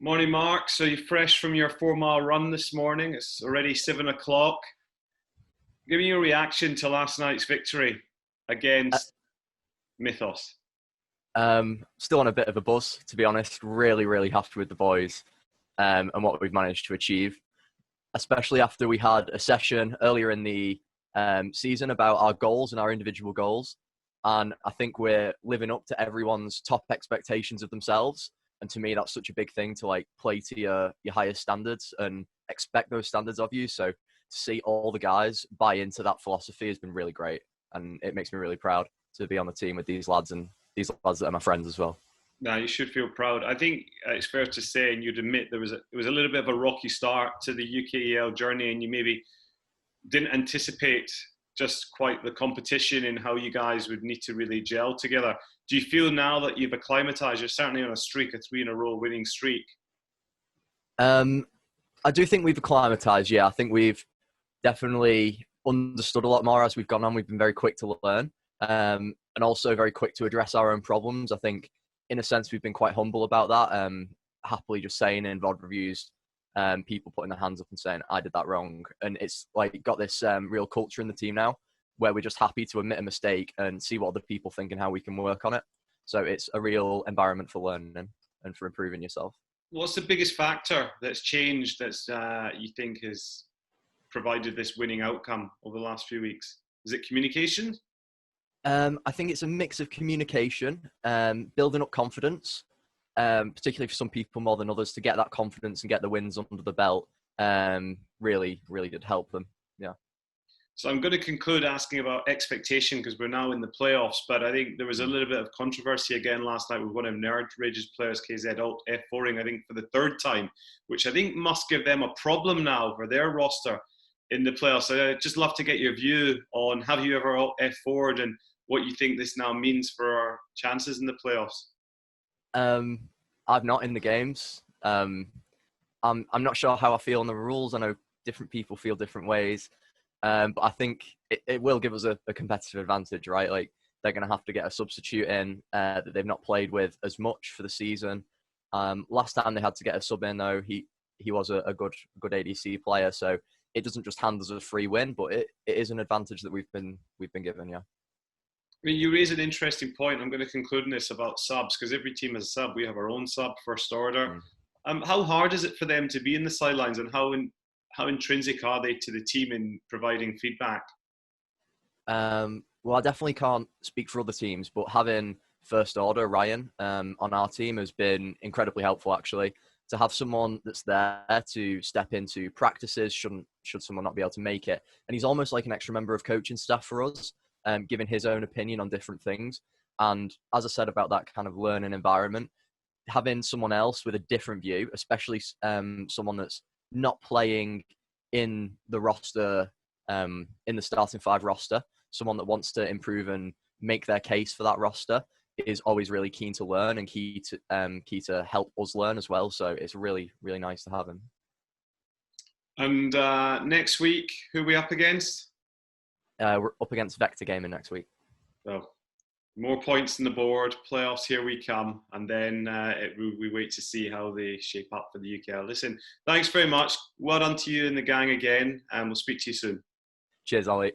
Morning, Mark. So you're fresh from your 4 mile run this morning. It's already 7 o'clock. Give me your reaction to last night's victory Uh, against Mythos. Still on a bit of a buzz, to be honest. Really, really happy with the boys and what we've managed to achieve, especially after we had a session earlier in the season about our goals and our individual goals. And I think we're living up to everyone's top expectations of themselves. And to me, that's such a big thing to like play to your highest standards and expect those standards of you. So to see all the guys buy into that philosophy has been really great. And it makes me really proud to be on the team with these lads and these lads that are my friends as well. Now you should feel proud. I think it's fair to say, and you'd admit it was a little bit of a rocky start to the UKEL journey, and you maybe didn't anticipate just quite the competition and how you guys would need to really gel together. Do you feel now that you've acclimatized? You're certainly on a streak, a 3 in a row winning streak. I do think we've acclimatized. Yeah, I think we've definitely understood a lot more as we've gone on. We've been very quick to learn and also very quick to address our own problems. I think, in a sense, we've been quite humble about that. Happily just saying in VOD reviews, people putting their hands up and saying, I did that wrong. And it's like got this real culture in the team now where we're just happy to admit a mistake and see what other people think and how we can work on it. So it's a real environment for learning and for improving yourself. What's the biggest factor that's changed that's you think has provided this winning outcome over the last few weeks? Is it communication? I think it's a mix of communication, building up confidence, particularly for some people more than others to get that confidence and get the wins under the belt. Really, really did help them. Yeah. So I'm going to conclude asking about expectation because we're now in the playoffs. But I think there was a little bit of controversy again last night with one of Nerd Rage's players, KZ Alt, F4ing, I think, for the third time, which I think must give them a problem now for their roster in the playoffs. So I'd just love to get your view on have you ever F4'd and what you think this now means for our chances in the playoffs. I've not in the games. I'm not sure how I feel on the rules. I know different people feel different ways. But I think it will give us a competitive advantage, right? Like they're going to have to get a substitute in that they've not played with as much for the season. Last time they had to get a sub in though, he was a good ADC player, so it doesn't just hand us a free win, but it is an advantage that we've been given. Yeah. I mean, you raise an interesting point. I'm going to conclude in this about subs because every team has a sub. We have our own sub, first order. How hard is it for them to be in the sidelines, and how intrinsic are they to the team in providing feedback? Well, I definitely can't speak for other teams, but having first order Ryan on our team has been incredibly helpful. Actually, to have someone that's there to step into practices should someone not be able to make it, and he's almost like an extra member of coaching staff for us. Giving his own opinion on different things. And as I said about that kind of learning environment, having someone else with a different view, especially someone that's not playing in the roster, in the starting five roster, someone that wants to improve and make their case for that roster is always really keen to learn and key to help us learn as well. So it's really, really nice to have him. And next week, who are we up against? We're up against Vector Gaming next week. So more points on the board, playoffs, here we come. And then we wait to see how they shape up for the UKL. Listen, thanks very much. Well done to you and the gang again. And we'll speak to you soon. Cheers, Ollie.